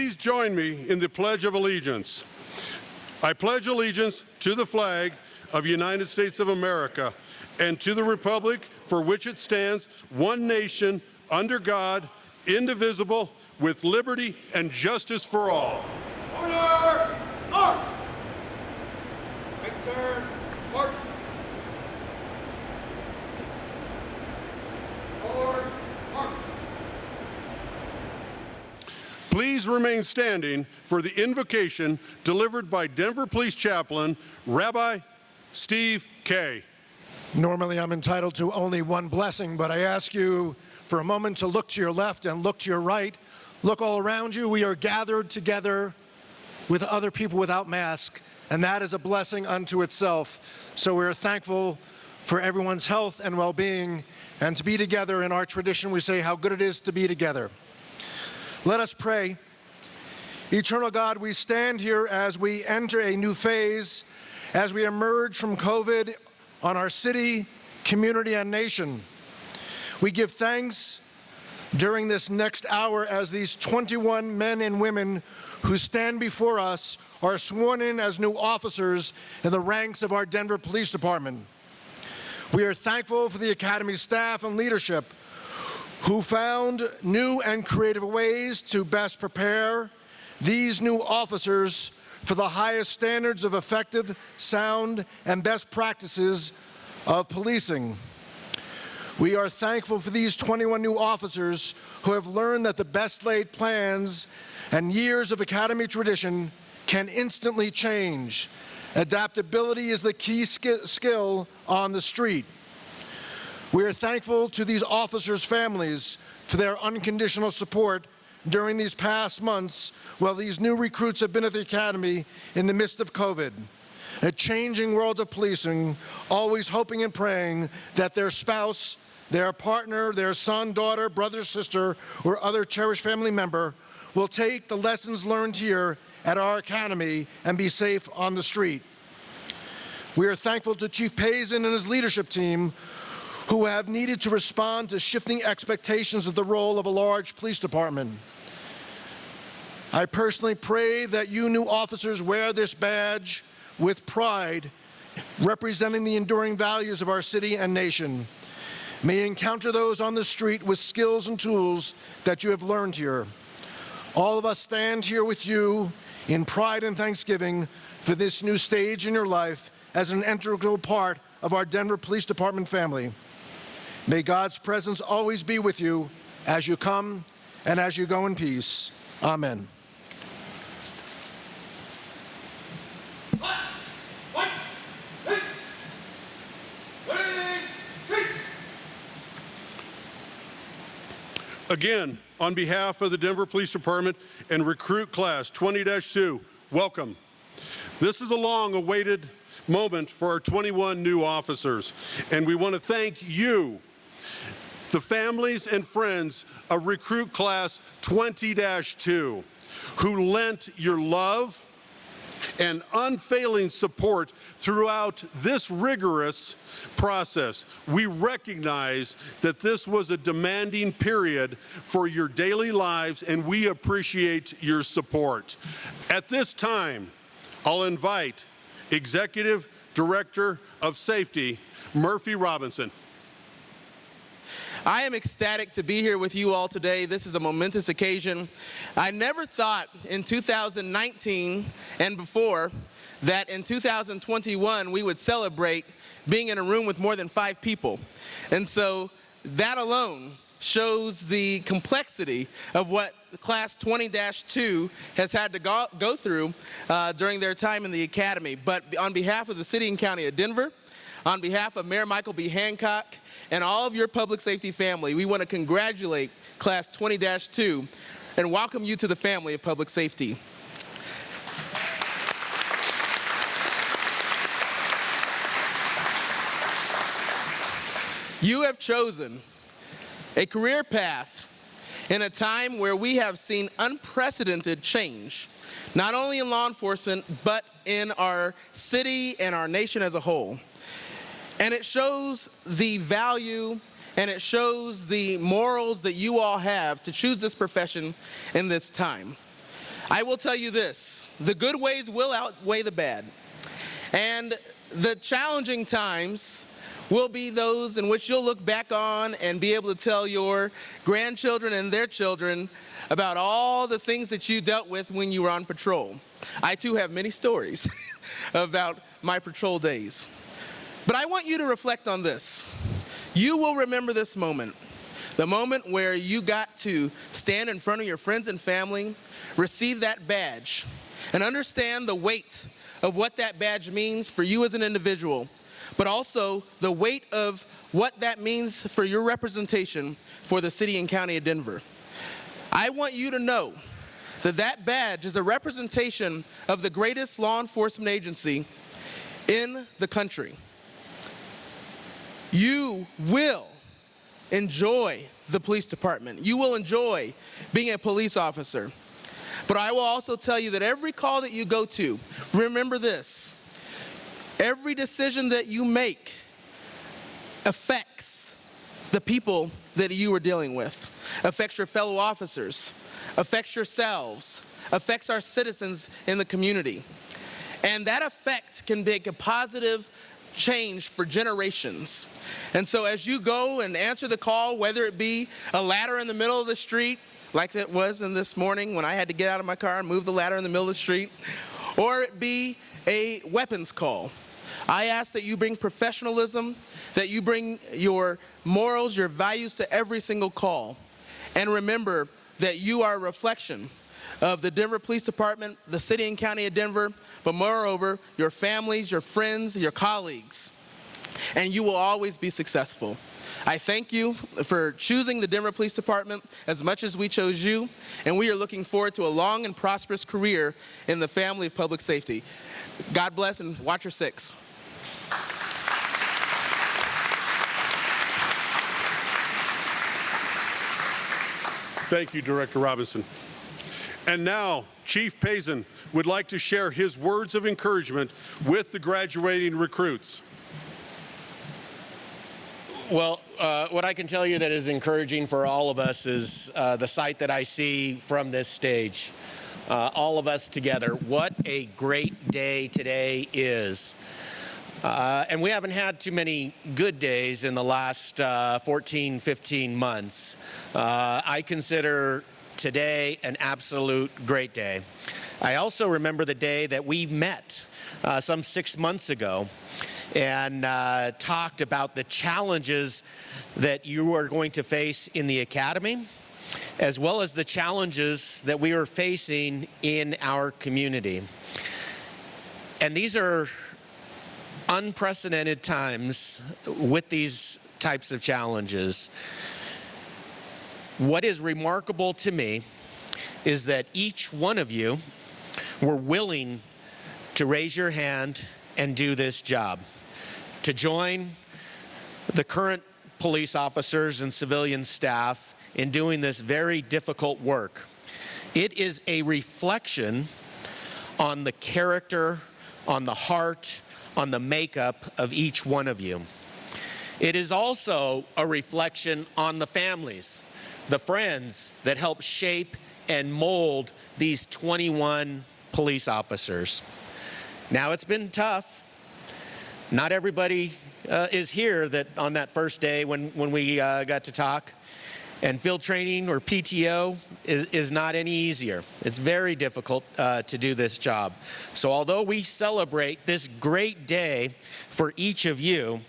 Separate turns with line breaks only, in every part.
Please join me in the Pledge of Allegiance. I pledge allegiance to the flag of the United States of America and to the republic for which it stands, one nation, under God, indivisible, with liberty and justice for all.
Order! March! Take turn. March! Forward. March!
Please remain standing for the invocation delivered by Denver Police Chaplain, Rabbi Steve Kay.
Normally I'm entitled to only one blessing, but I ask you for a moment to look to your left and look to your right. Look all around you. We are gathered together with other people without masks, and that is a blessing unto itself. So we're thankful for everyone's health and well-being, and to be together. In our tradition, we say how good it is to be together. Let us pray. Eternal God, we stand here as we enter a new phase, as we emerge from COVID on our city, community, and nation. We give thanks during this next hour as these 21 men and women who stand before us are sworn in as new officers in the ranks of our Denver Police Department. We are thankful for the Academy staff and leadership who found new and creative ways to best prepare these new officers for the highest standards of effective, sound, and best practices of policing. We are thankful for these 21 new officers who have learned that the best laid plans and years of Academy tradition can instantly change. Adaptability is the key skill on the street. We are thankful to these officers' families for their unconditional support during these past months while these new recruits have been at the Academy in the midst of COVID. A changing world of policing, always hoping and praying that their spouse, their partner, their son, daughter, brother, sister, or other cherished family member will take the lessons learned here at our Academy and be safe on the street. We are thankful to Chief Pazin and his leadership team who have needed to respond to shifting expectations of the role of a large police department. I personally pray that you new officers wear this badge with pride, representing the enduring values of our city and nation. May you encounter those on the street with skills and tools that you have learned here. All of us stand here with you in pride and thanksgiving for this new stage in your life as an integral part of our Denver Police Department family. May God's presence always be with you as you come and as you go in peace. Amen.
Again, on behalf of the Denver Police Department and Recruit Class 20-2, welcome. This is a long-awaited moment for our 21 new officers, and we want to thank you, the families and friends of Recruit Class 20-2, who lent your love and unfailing support throughout this rigorous process. We recognize that this was a demanding period for your daily lives, and we appreciate your support. At this time, I'll invite Executive Director of Safety, Murphy Robinson.
I am ecstatic to be here with you all today. This is a momentous occasion. I never thought in 2019 and before that in 2021 we would celebrate being in a room with more than 5 people. And so that alone shows the complexity of what Class 20-2 has had to go through during their time in the Academy. But on behalf of the City and County of Denver, on behalf of Mayor Michael B. Hancock, and all of your public safety family, we want to congratulate Class 20-2 and welcome you to the family of public safety. You have chosen a career path in a time where we have seen unprecedented change, not only in law enforcement, but in our city and our nation as a whole. And it shows the value and it shows the morals that you all have to choose this profession in this time. I will tell you this, the good ways will outweigh the bad. And the challenging times will be those in which you'll look back on and be able to tell your grandchildren and their children about all the things that you dealt with when you were on patrol. I too have many stories about my patrol days. But I want you to reflect on this. You will remember this moment, the moment where you got to stand in front of your friends and family, receive that badge, and understand the weight of what that badge means for you as an individual, but also the weight of what that means for your representation for the city and county of Denver. I want you to know that that badge is a representation of the greatest law enforcement agency in the country. You will enjoy the police department. You will enjoy being a police officer. But I will also tell you that every call that you go to, remember this, every decision that you make affects the people that you are dealing with, affects your fellow officers, affects yourselves, affects our citizens in the community. And that effect can make a positive change for generations. And so as you go and answer the call, whether it be a ladder in the middle of the street, like it was in this morning when I had to get out of my car and move the ladder in the middle of the street, or it be a weapons call, I ask that you bring professionalism, that you bring your morals, your values to every single call. And remember that you are a reflection of the Denver Police Department, the city and county of Denver, but moreover, your families, your friends, your colleagues. And you will always be successful. I thank you for choosing the Denver Police Department as much as we chose you, and we are looking forward to a long and prosperous career in the family of public safety. God bless, and watch your six.
Thank you, Director Robinson. And now, Chief Pazin would like to share his words of encouragement with the graduating recruits.
Well, what I can tell you that is encouraging for all of us is the sight that I see from this stage. All of us together. What a great day today is. And we haven't had too many good days in the last 14, 15 months. I consider today an absolute great day. I also remember the day that we met some 6 months ago and talked about the challenges that you are going to face in the academy, as well as the challenges that we are facing in our community. And these are unprecedented times with these types of challenges. What is remarkable to me is that each one of you were willing to raise your hand and do this job, to join the current police officers and civilian staff in doing this very difficult work. It is a reflection on the character, on the heart, on the makeup of each one of you. It is also a reflection on the families, the friends that help shape and mold these 21 police officers. Now, it's been tough. Not everybody is here that on that first day when we got to talk. And field training or PTO is not any easier. It's very difficult to do this job. So although we celebrate this great day for each of you,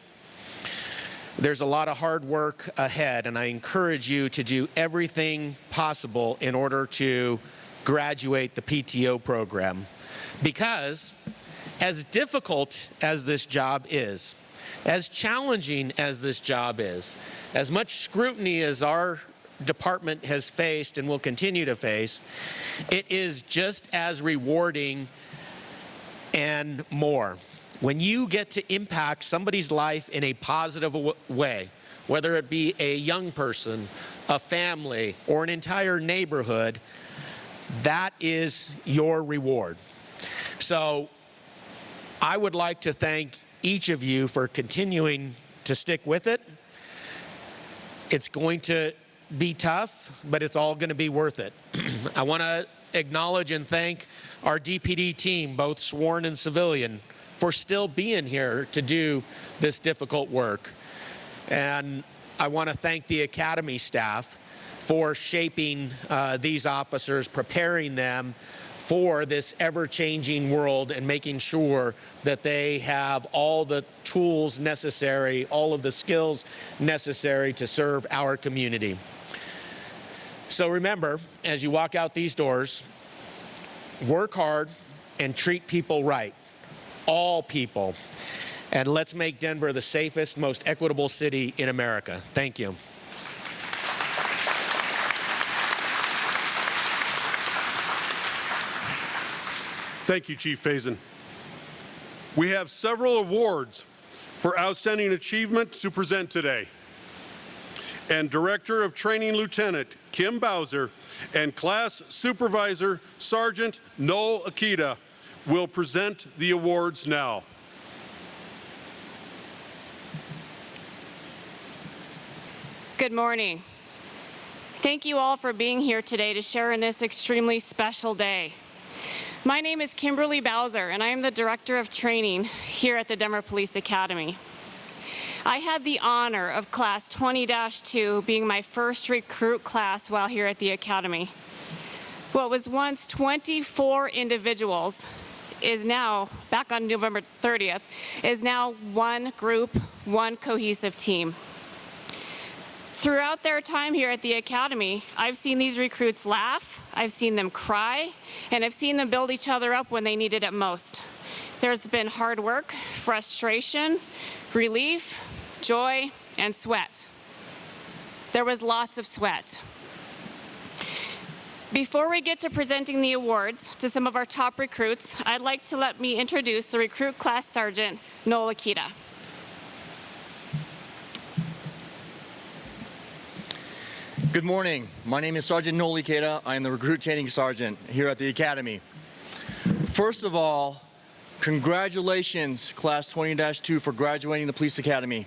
there's a lot of hard work ahead, and I encourage you to do everything possible in order to graduate the PTO program. Because as difficult as this job is, as challenging as this job is, as much scrutiny as our department has faced and will continue to face, it is just as rewarding and more. When you get to impact somebody's life in a positive way, whether it be a young person, a family, or an entire neighborhood, that is your reward. So I would like to thank each of you for continuing to stick with it. It's going to be tough, but it's all going to be worth it. I want to acknowledge and thank our DPD team, both sworn and civilian, for still being here to do this difficult work. And I want to thank the Academy staff for shaping these officers, preparing them for this ever-changing world and making sure that they have all the tools necessary, all of the skills necessary to serve our community. So remember, as you walk out these doors, work hard and treat people right, all people. And let's make Denver the safest, most equitable city in America. Thank you.
Thank you, Chief Pazin. We have several awards for outstanding achievement to present today. And Director of Training Lieutenant Kim Bowser and Class Supervisor Sergeant Noel Akita will present the awards now.
Good morning. Thank you all for being here today to share in this extremely special day. My name is Kimberly Bowser, and I am the Director of Training here at the Denver Police Academy. I had the honor of Class 20-2 being my first recruit class while here at the Academy. What was once 24 individuals is now, back on November 30th, is now one group, one cohesive team. Throughout their time here at the Academy, I've seen these recruits laugh, I've seen them cry, and I've seen them build each other up when they needed it most. There's been hard work, frustration, relief, joy, and sweat. There was lots of sweat. Before we get to presenting the awards to some of our top recruits, I'd like to let me introduce the Recruit Class Sergeant, Noel Akita.
Good morning. My name is Sergeant Noel Akita. I am the Recruit Training Sergeant here at the Academy. First of all, congratulations, Class 20-2, for graduating the Police Academy.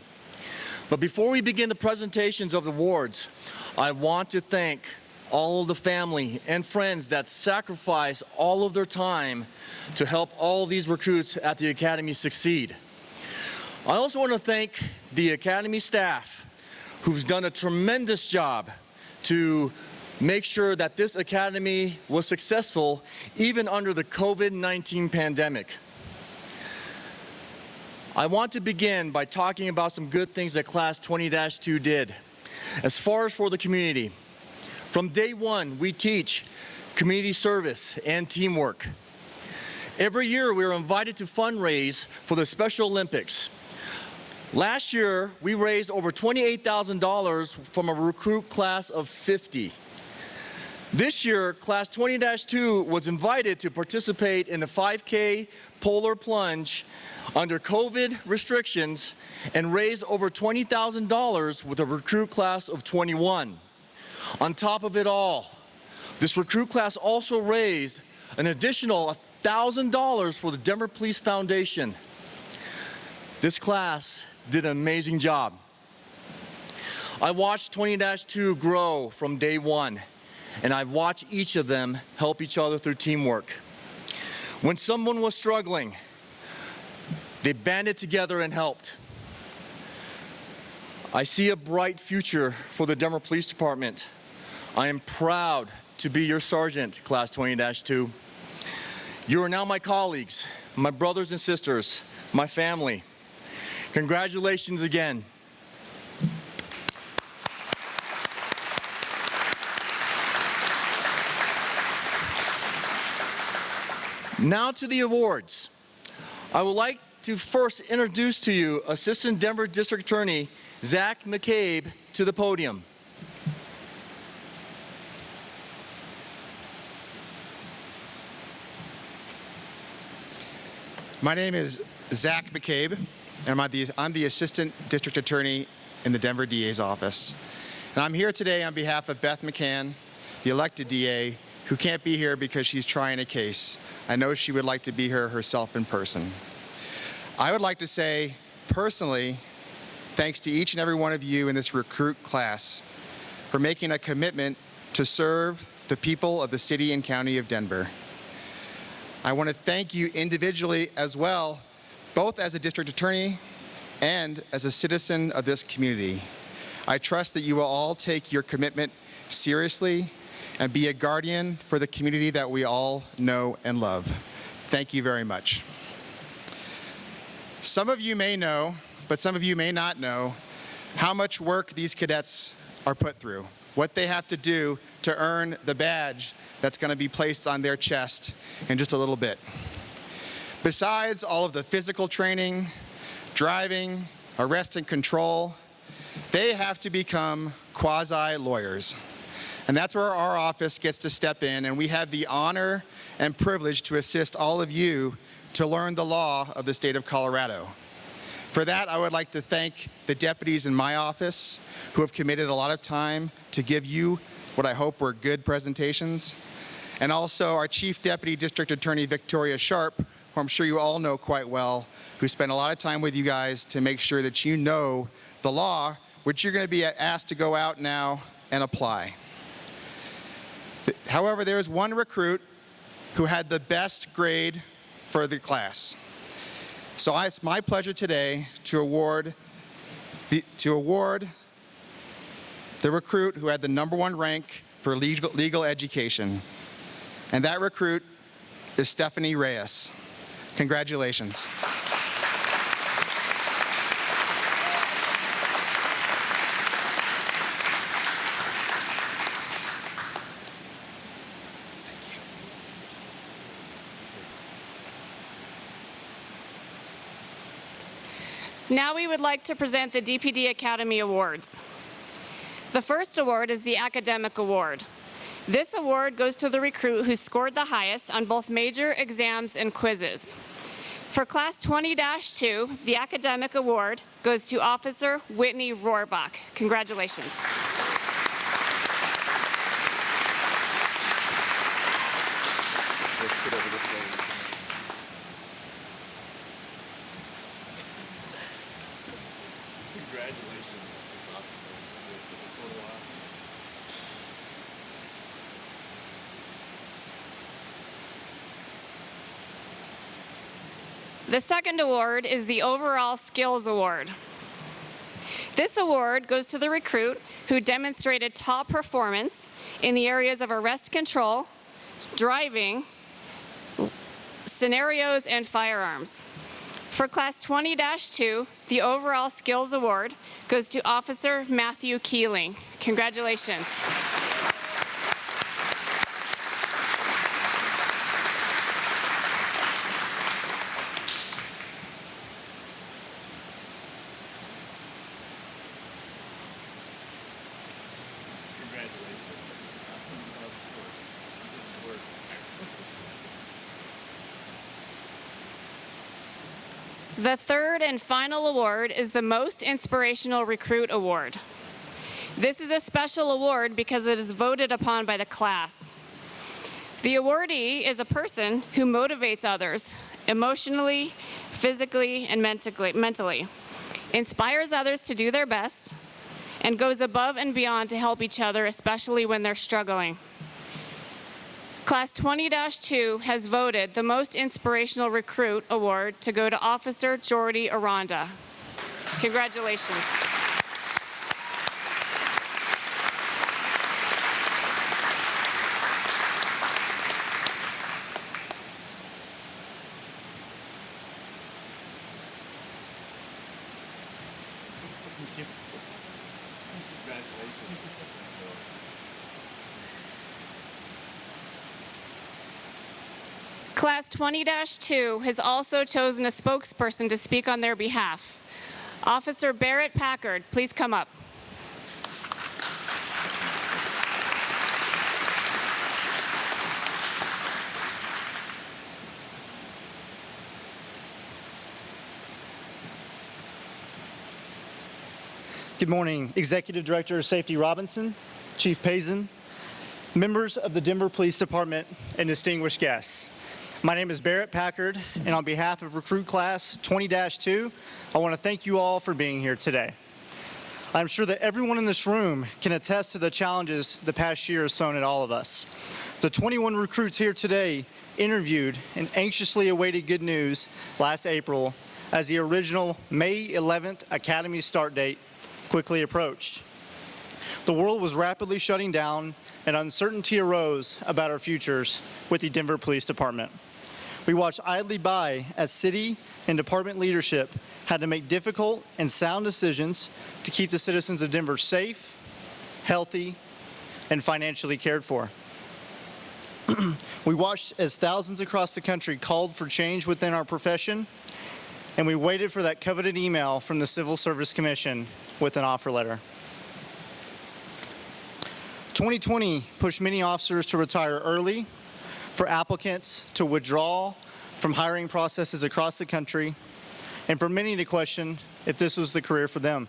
But before we begin the presentations of the awards, I want to thank all of the family and friends that sacrifice all of their time to help all these recruits at the Academy succeed. I also want to thank the Academy staff, who's done a tremendous job to make sure that this Academy was successful even under the COVID-19 pandemic. I want to begin by talking about some good things that Class 20-2 did. As far as for the community, from day one, we teach community service and teamwork. Every year, we are invited to fundraise for the Special Olympics. Last year, we raised over $28,000 from a recruit class of 50. This year, Class 20-2 was invited to participate in the 5K Polar Plunge under COVID restrictions and raised over $20,000 with a recruit class of 21. On top of it all, this recruit class also raised an additional $1,000 for the Denver Police Foundation. This class did an amazing job. I watched 20-2 grow from day one, and I've watched each of them help each other through teamwork. When someone was struggling, they banded together and helped. I see a bright future for the Denver Police Department. I am proud to be your sergeant, Class 20-2. You are now my colleagues, my brothers and sisters, my family. Congratulations again. Now to the awards. I would like to first introduce to you Assistant Denver District Attorney Zach McCabe to the podium.
My name is Zach McCabe, and I'm the Assistant District Attorney in the Denver DA's office. And I'm here today on behalf of Beth McCann, the elected DA, who can't be here because she's trying a case. I know she would like to be here herself in person. I would like to say, personally, thanks to each and every one of you in this recruit class for making a commitment to serve the people of the city and county of Denver. I want to thank you individually as well, both as a district attorney and as a citizen of this community. I trust that you will all take your commitment seriously and be a guardian for the community that we all know and love. Thank you very much. Some of you may know, but some of you may not know, how much work these cadets are put through, what they have to do to earn the badge that's going to be placed on their chest in just a little bit. Besides all of the physical training, driving, arrest and control, they have to become quasi-lawyers. And that's where our office gets to step in, and we have the honor and privilege to assist all of you to learn the law of the state of Colorado. For that, I would like to thank the deputies in my office who have committed a lot of time to give you what I hope were good presentations, and also our Chief Deputy District Attorney Victoria Sharp, who I'm sure you all know quite well, who spent a lot of time with you guys to make sure that you know the law, which you're going to be asked to go out now and apply. However, there is one recruit who had the best grade for the class. So it's my pleasure today to award the recruit who had the #1 rank for legal education. And that recruit is Stephanie Reyes. Congratulations.
Now we would like to present the DPD Academy Awards. The first award is the Academic Award. This award goes to the recruit who scored the highest on both major exams and quizzes. For Class 20-2, the Academic Award goes to Officer Whitney Rohrbach. Congratulations. The second award is the Overall Skills Award. This award goes to the recruit who demonstrated top performance in the areas of arrest control, driving, scenarios, and firearms. For Class 20-2, the Overall Skills Award goes to Officer Matthew Keeling. Congratulations. The third and final award is the Most Inspirational Recruit Award. This is a special award because it is voted upon by the class. The awardee is a person who motivates others emotionally, physically, and mentally, inspires others to do their best, and goes above and beyond to help each other, especially when they're struggling. Class 20-2 has voted the Most Inspirational Recruit Award to go to Officer Jordy Aranda. Congratulations. Class 20-2 has also chosen a spokesperson to speak on their behalf. Officer Barrett Packard, please come up.
Good morning, Executive Director Safety Robinson, Chief Pazin, members of the Denver Police Department, and distinguished guests. My name is Barrett Packard, and on behalf of Recruit Class 20-2, I want to thank you all for being here today. I'm sure that everyone in this room can attest to the challenges the past year has thrown at all of us. The 21 recruits here today interviewed and anxiously awaited good news last April as the original May 11th Academy start date quickly approached. The world was rapidly shutting down and uncertainty arose about our futures with the Denver Police Department. We watched idly by as city and department leadership had to make difficult and sound decisions to keep the citizens of Denver safe, healthy, and financially cared for. We watched as thousands across the country called for change within our profession, and we waited for that coveted email from the Civil Service Commission with an offer letter. 2020 pushed many officers to retire early, for applicants to withdraw from hiring processes across the country, and for many to question if this was the career for them.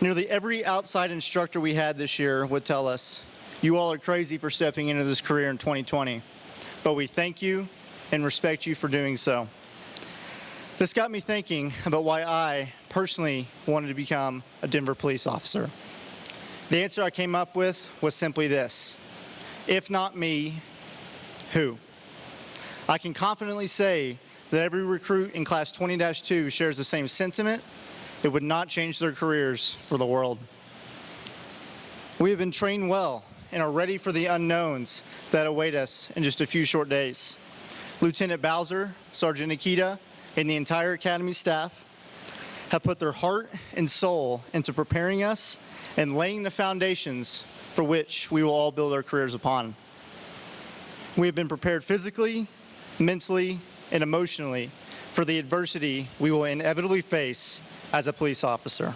Nearly every outside instructor we had this year would tell us, "You all are crazy for stepping into this career in 2020, but we thank you and respect you for doing so." This got me thinking about why I personally wanted to become a Denver police officer. The answer I came up with was simply this: if not me, who? I can confidently say that every recruit in Class 20-2 shares the same sentiment. It would not change their careers for the world. We have been trained well and are ready for the unknowns that await us in just a few short days. Lieutenant Bowser, Sergeant Nikita, and the entire Academy staff have put their heart and soul into preparing us and laying the foundations for which we will all build our careers upon. We have been prepared physically, mentally, and emotionally for the adversity we will inevitably face as a police officer.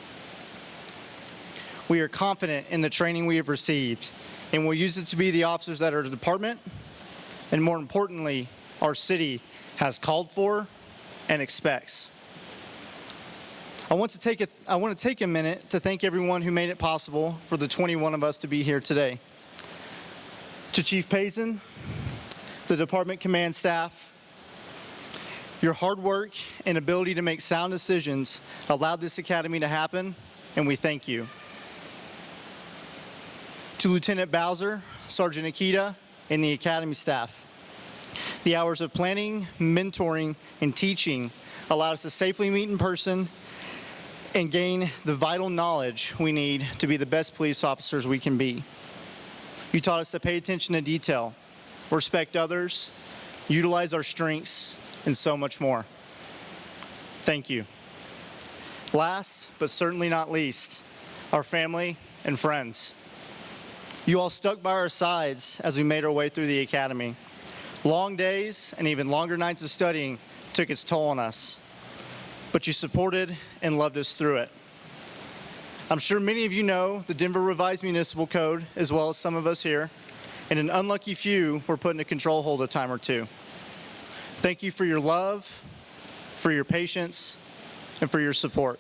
We are confident in the training we have received and will use it to be the officers that our department, and more importantly, our city has called for and expects. I want to take a minute to thank everyone who made it possible for the 21 of us to be here today. To Chief Payson, the department command staff, your hard work and ability to make sound decisions allowed this academy to happen, and we thank you. To Lieutenant Bowser, Sergeant Nikita, and the academy staff, the hours of planning, mentoring, and teaching allowed us to safely meet in person and gain the vital knowledge we need to be the best police officers we can be. You taught us to pay attention to detail, respect others, utilize our strengths, and so much more. Thank you. Last, but certainly not least, our family and friends. You all stuck by our sides as we made our way through the academy. Long days and even longer nights of studying took its toll on us, but you supported and loved us through it. I'm sure many of you know the Denver Revised Municipal Code, as well as some of us here, and an unlucky few were put in a control hold a time or two. Thank you for your love, for your patience, and for your support.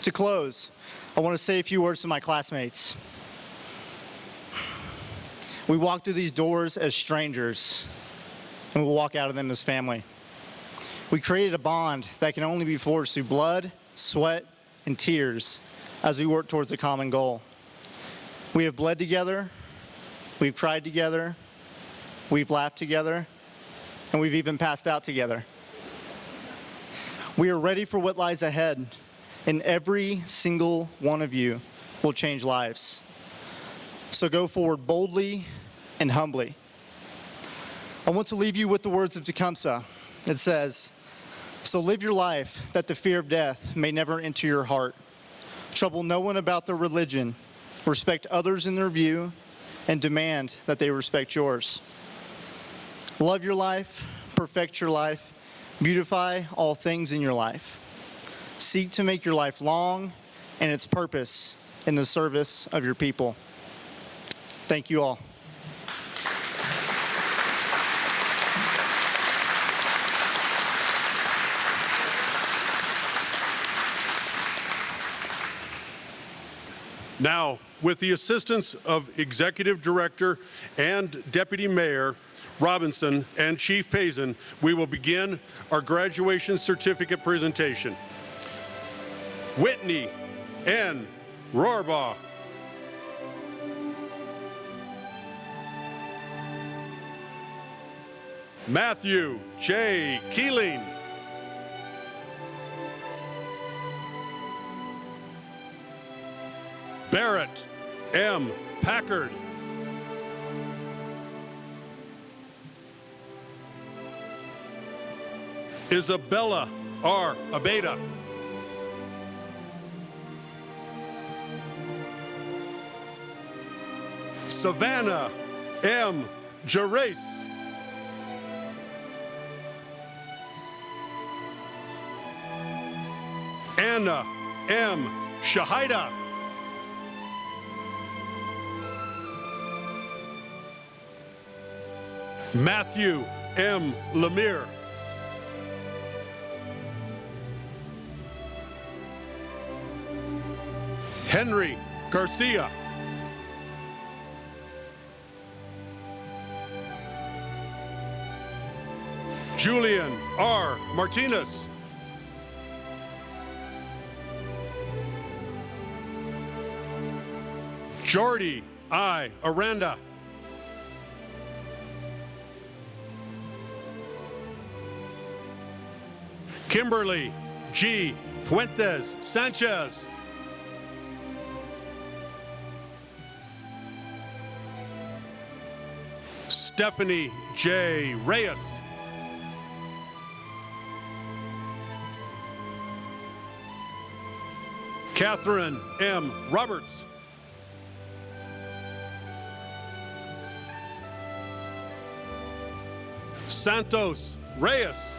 To close, I want to say a few words to my classmates. We walk through these doors as strangers, and we will walk out of them as family. We created a bond that can only be forged through blood, sweat, and tears as we work towards a common goal. We have bled together, we've cried together, we've laughed together, and we've even passed out together. We are ready for what lies ahead, and every single one of you will change lives. So go forward boldly and humbly. I want to leave you with the words of Tecumseh. It says, "So live your life that the fear of death may never enter your heart. Trouble no one about their religion. Respect others in their view and demand that they respect yours. Love your life, perfect your life, beautify all things in your life. Seek to make your life long and its purpose in the service of your people." Thank you all.
Now, with the assistance of Executive Director and Deputy Mayor Robinson and Chief Payson, we will begin our graduation certificate presentation. Whitney N. Rohrbaugh. Matthew J. Keeling. Barrett M. Packard. Isabella R. Abeda. Savannah M. Gerace. Anna M. Shahida. Matthew M. Lemire. Henry Garcia. Julian R. Martinez. Jordy I. Aranda. Kimberly G. Fuentes Sanchez. Stephanie J. Reyes. Catherine M. Roberts. Santos Reyes.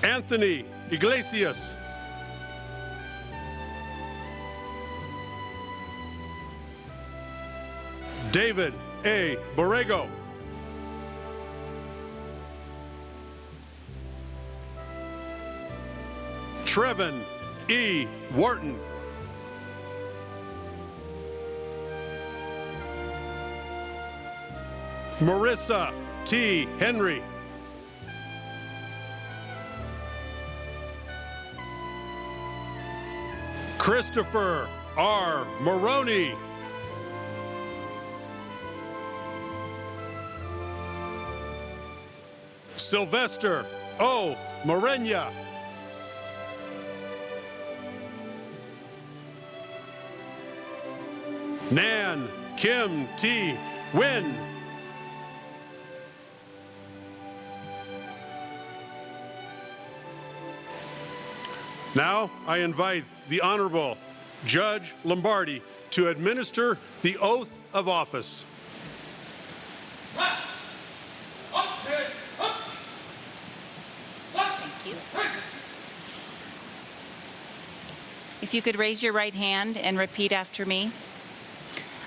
Anthony Iglesias. David A. Borrego. Trevin E. Wharton. Marissa T. Henry. Christopher R. Maroney. Sylvester O. Morenya. Nan Kim T. Wynn. Now I invite the Honorable Judge Lombardi to administer the oath of office.
If you could raise your right hand and repeat after me.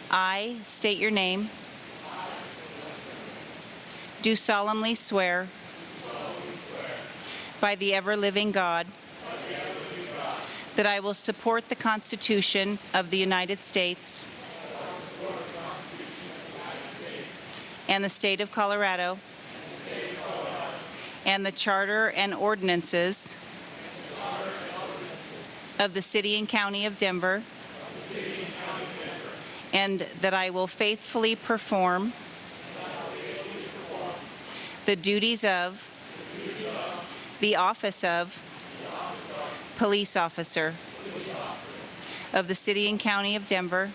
I state your name. Do solemnly swear by the ever-living God that I will support the Constitution of the United States and the state of Colorado and the charter and ordinances of the city and county of Denver, and that I will faithfully perform the duties of the office of police officer of the city and county of Denver,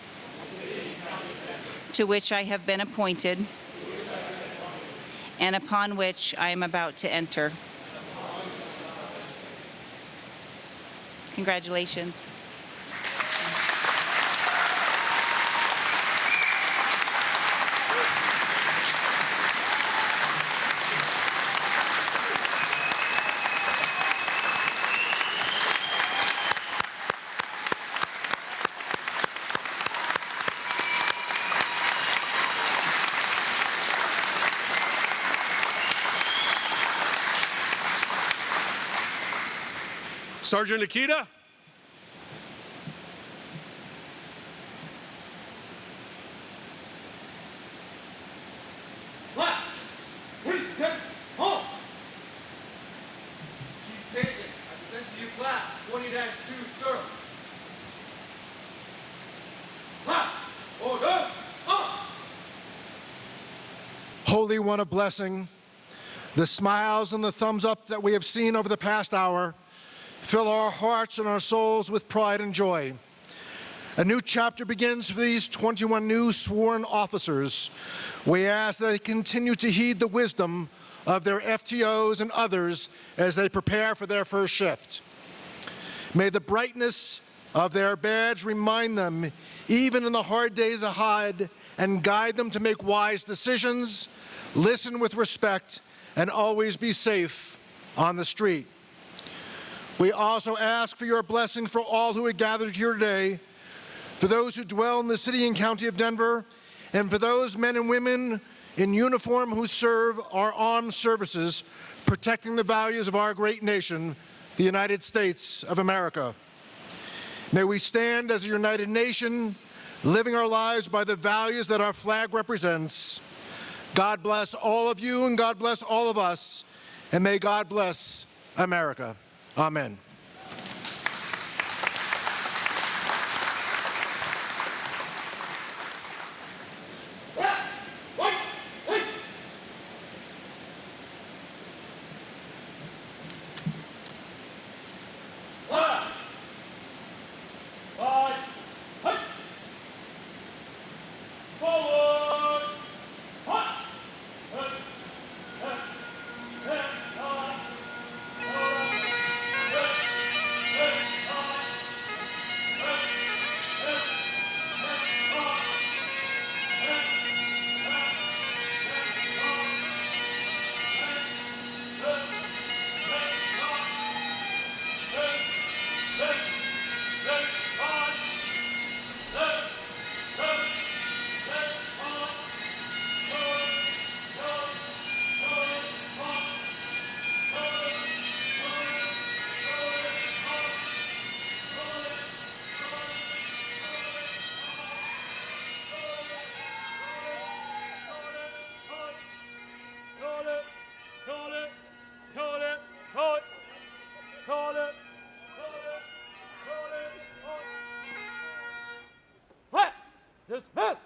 to which I have been appointed and upon which I am about to enter. Congratulations.
Sergeant Akita.
only one of blessing. The smiles and the thumbs up that we have seen over the past hour fill our hearts and our souls with pride and joy. A new chapter begins for these 21 new sworn officers. We ask that they continue to heed the wisdom of their FTOs and others as they prepare for their first shift. May the brightness of their badge remind them, even in the hard days ahead, and guide them to make wise decisions, listen with respect, and always be safe on the street. We also ask for your blessing for all who are gathered here today, for those who dwell in the city and county of Denver, and for those men and women in uniform who serve our armed services, protecting the values of our great nation, the United States of America. May we stand as a united nation, living our lives by the values that our flag represents. God bless all of you, and God bless all of us, and may God bless America. Amen.
Dismiss!